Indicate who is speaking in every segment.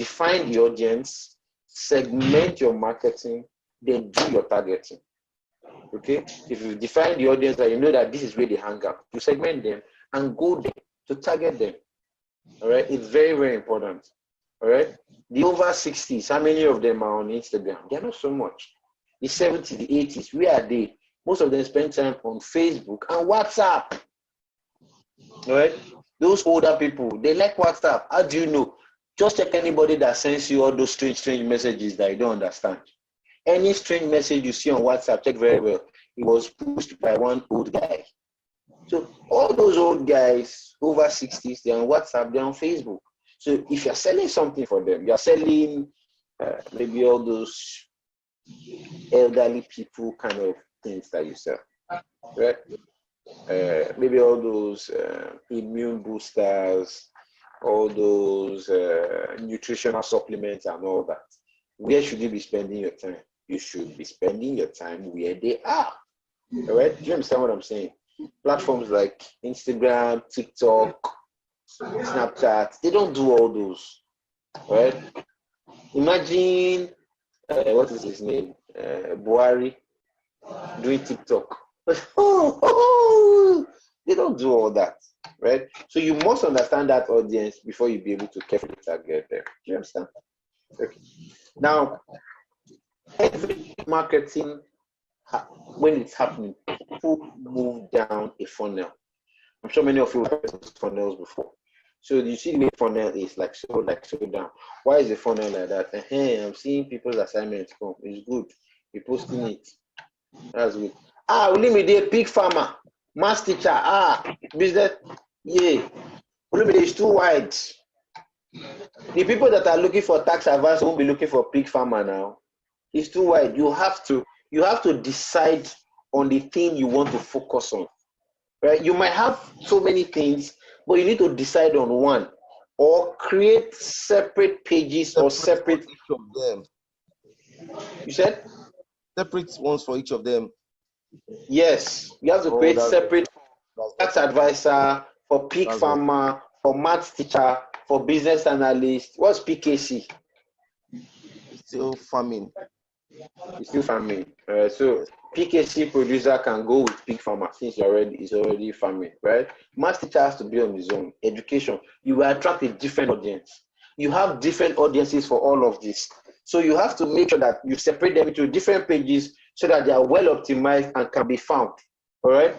Speaker 1: define the audience, segment your marketing, then do your targeting. Okay, if you define the audience and you know that this is where they hang out, you segment them and go there to target them. All right, it's very, very important. All right, the over 60s, how many of them are on Instagram? They're not so much. The 70s, the 80s, where are they? Most of them spend time on Facebook and WhatsApp. All right, those older people, they like WhatsApp. How do you know? Just check anybody that sends you all those strange messages that you don't understand. Any strange message you see on WhatsApp, check very well. It was pushed by one old guy. So all those old guys over 60s, they're on WhatsApp, they're on Facebook. So if you're selling something for them, you're selling maybe all those elderly people kind of things that you sell, right? Maybe all those immune boosters, all those nutritional supplements and all that. Where should you be spending your time? You should be spending your time where they are. All right? Do you understand what I'm saying? Platforms like Instagram, TikTok, Snapchat, they don't do all those. Right? Imagine, what is his name? Buhari doing TikTok. They don't do all that. Right? So you must understand that audience before you be able to carefully target them. Do you understand? Okay. Now, every marketing, when it's happening, people move down a funnel. I'm sure many of you have heard of funnels before. So you see the way funnel is like so down. Why is the funnel like that? I'm seeing people's assignments come. It's good. You're posting it. That's good. Olumide, pig farmer, math teacher, business. Yeah. Olumide is too wide. The people that are looking for tax advice won't be looking for pig farmer now. It's too wide. You have to decide on the thing you want to focus on. Right? You might have so many things, but you need to decide on one, or create separate pages or separate
Speaker 2: each of them.
Speaker 1: You said
Speaker 2: Separate ones for each of them.
Speaker 1: Yes, you have to create separate tax advisor, for pig farmer, for math teacher, for business analyst. What's PKC?
Speaker 2: Still farming.
Speaker 1: It's still farming. So PKC producer can go with pig farmer since it's already farming, right? Math teacher has to be on his own. Education, you will attract a different audience. You have different audiences for all of this. So you have to make sure that you separate them into different pages so that they are well optimized and can be found. All right?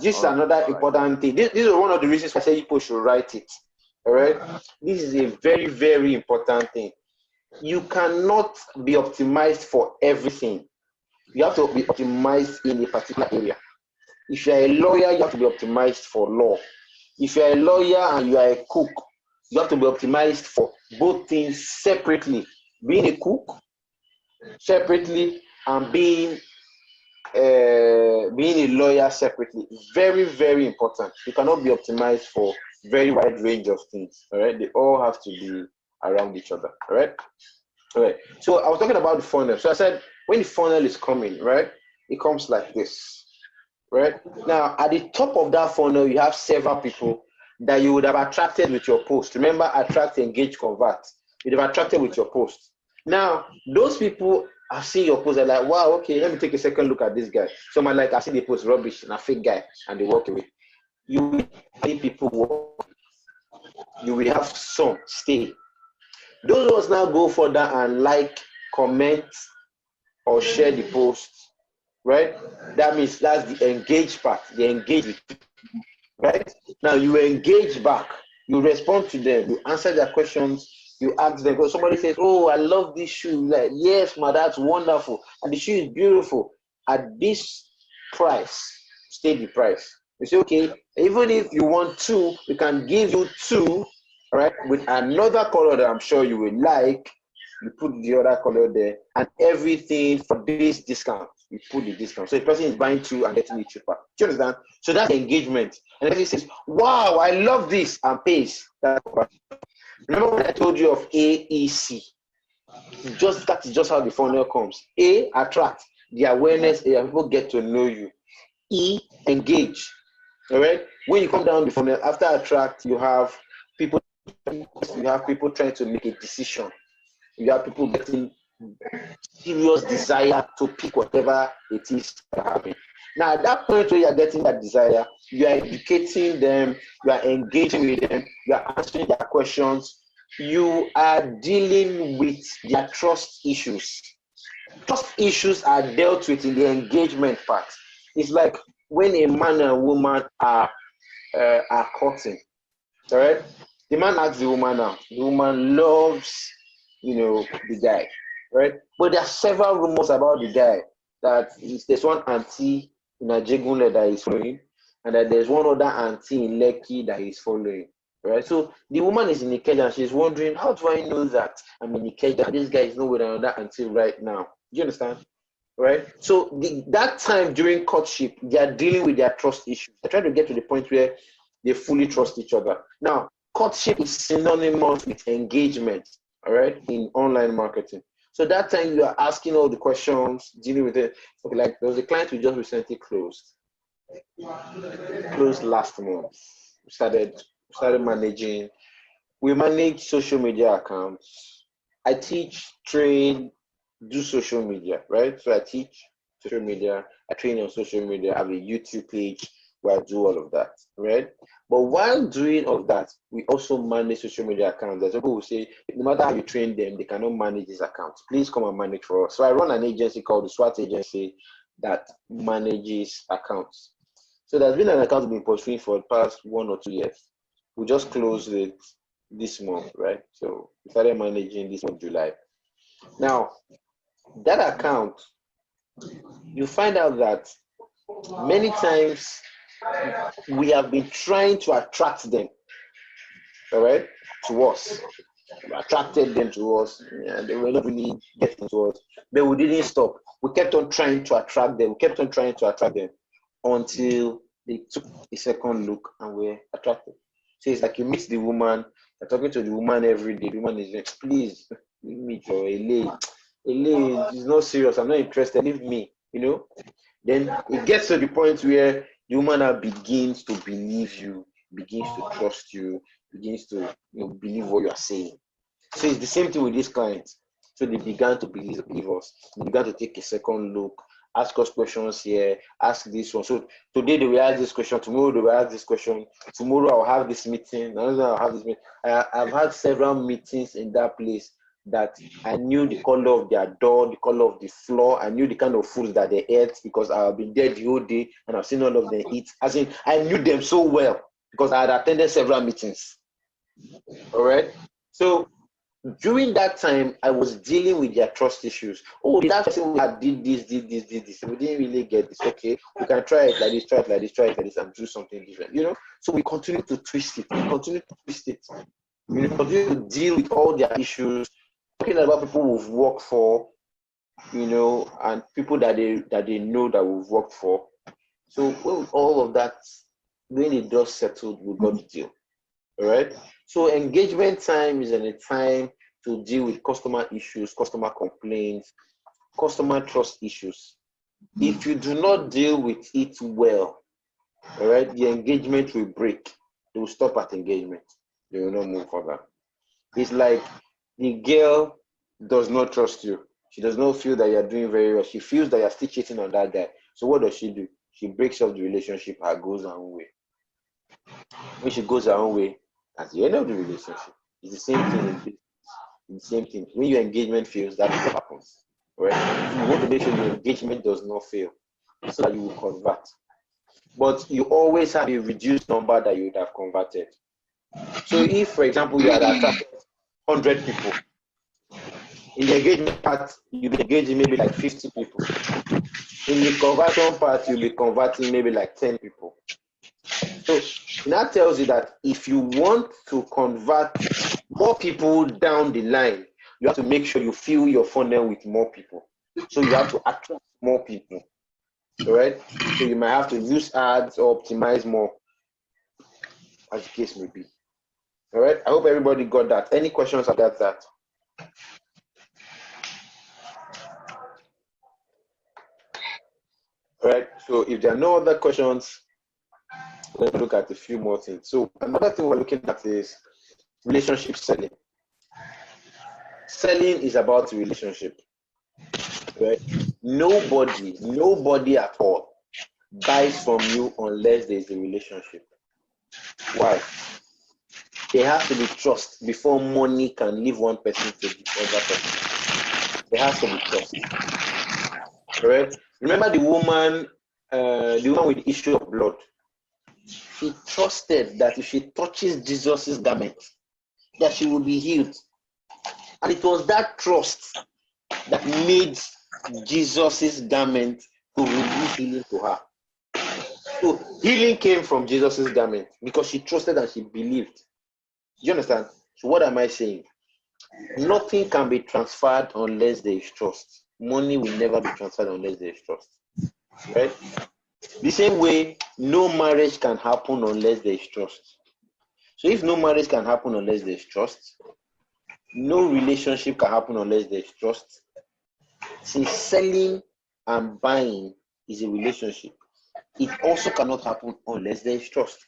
Speaker 1: This is another important thing. This is one of the reasons I say people should write it. All right? This is a very, very important thing. You cannot be optimized for everything. You have to be optimized in a particular area. If you're a lawyer, you have to be optimized for law. If you're a lawyer and you are a cook, you have to be optimized for both things separately. Being a cook separately and being a lawyer separately. Very, very important. You cannot be optimized for very wide range of things. All right, they all have to be around each other. All right. So I was talking about the funnel. So I said when the funnel is coming, right, it comes like this. Right now, at the top of that funnel, you have several people that you would have attracted with your post. Remember, attract, engage, convert. You'd have attracted with your post. Now, those people have seen your post. They're like, wow, okay, let me take a second look at this guy. Some are like, I see the post rubbish and a fake guy, and they walk away. You will see people walk. You will have some stay. Those ones now go further and like, comment, or share the post. Right? That means that's the engage part. They engage with you. Right? Now you engage back. You respond to them. You answer their questions. You ask them, because somebody says, oh, I love this shoe. Like, yes, ma, that's wonderful. And the shoe is beautiful. At this price, state the price. You say, okay, even if you want two, we can give you two, right, with another color that I'm sure you will like. You put the other color there, and everything for this discount, you put the discount. So the person is buying two and getting it cheaper. Do you understand? So that's engagement. And the person says, wow, I love this, and pays. Remember when I told you of AEC? That is just how the funnel comes. A, attract, the awareness, people get to know you. E, engage. All right? When you come down the funnel, after attract, you have people You have people trying to make a decision. You have people getting serious desire to pick whatever it is they're having. Now, at that point where you are getting that desire, you are educating them, you are engaging with them, you are answering their questions, you are dealing with their trust issues. Trust issues are dealt with in the engagement part. It's like when a man and woman are courting. All right? The man asks the woman now. The woman loves, the guy, right? But there are several rumors about the guy that there's one auntie in Ajegunle that is following, and that there's one other auntie in Lekki that is following, right? So the woman is in Ikeja and she's wondering, how do I know that I'm in Ikeja? This guy is not with another auntie right now. Do you understand? Right? So that time during courtship, they are dealing with their trust issues. They're trying to get to the point where they fully trust each other. Now, courtship is synonymous with engagement, all right, in online marketing. So that time you are asking all the questions, dealing with it. Okay, like there was a client we just recently closed last month. We started managing. We manage social media accounts. I teach, train, do social media, right? So I teach social media, I train on social media, I have a YouTube page where I do all of that, right? But while doing all of that, we also manage social media accounts. There's people who say, no matter how you train them, they cannot manage these accounts. Please come and manage for us. So I run an agency called the SWAT Agency that manages accounts. So there's been an account we've been pursuing for the past 1 or 2 years. We just closed it this month, right? So we started managing this month, July. Now, that account, you find out that many times we have been trying to attract them, all right, to us. We attracted them to us, and they were not really getting to us. But we didn't stop. We kept on trying to attract them. Until they took a second look and were attracted. So it's like you meet the woman, you're talking to the woman every day. The woman is like, please, leave me for a lady. It's not serious. I'm not interested. Leave me, Then it gets to the point where the woman now begins to believe you, begins to trust you, begins to believe what you are saying. So it's the same thing with these clients. So they began to believe us. They began to take a second look, ask us questions here, ask this one. So today they will ask this question, tomorrow they will ask this question, tomorrow I'll have this meeting, I'll have this meeting. I've had several meetings in that place that I knew the color of their door, the color of the floor. I knew the kind of foods that they ate because I've been there the whole day and I've seen all of them eat. As in, I knew them so well because I had attended several meetings. All right. So during that time, I was dealing with their trust issues. Oh, that person did this. We didn't really get this. Okay, we can try it like this, try it like this, and do something different. So we continue to twist it. We continue to deal with all their issues. Talking about people we've worked for, and people that they know that we've worked for. So when all of that, when the dust settled, we got the deal. All right. So engagement time is a time to deal with customer issues, customer complaints, customer trust issues. If you do not deal with it well, all right, the engagement will break. They will stop at engagement. They will not move further. It's like the girl does not trust you. She does not feel that you're doing very well. She feels that you're still cheating on that guy. So what does she do? She breaks off the relationship and goes her own way. When she goes her own way, at the end of the relationship, it's the same thing in business. It's the same thing. When your engagement fails, that's what happens. Right? You want to make sure your engagement does not fail so that you will convert. But you always have a reduced number that you would have converted. So if, for example, you had attracted 100 people, in the engagement part, you'll be engaging maybe like 50 people. In the conversion part, you'll be converting maybe like 10 people. So that tells you that if you want to convert more people down the line, you have to make sure you fill your funnel with more people. So you have to attract more people. All right? So you might have to use ads or optimize more, as the case may be. All right? I hope everybody got that. Any questions about that? All right. So if there are no other questions, let's look at a few more things. So another thing we're looking at is relationship selling. Selling is about relationship. Right? Nobody at all buys from you unless there is a relationship. Why? There has to be trust before money can leave one person to the other person. There has to be trust. Correct? Remember the woman with the issue of blood. She trusted that if she touches Jesus' garment, that she will be healed. And it was that trust that made Jesus' garment to release healing to her. So healing came from Jesus' garment because she trusted and she believed. Do you understand? So what am I saying? Nothing can be transferred unless there is trust. Money will never be transferred unless there is trust. Right? The same way, no marriage can happen unless there is trust. So if no marriage can happen unless there is trust, no relationship can happen unless there is trust. Since selling and buying is a relationship, it also cannot happen unless there is trust.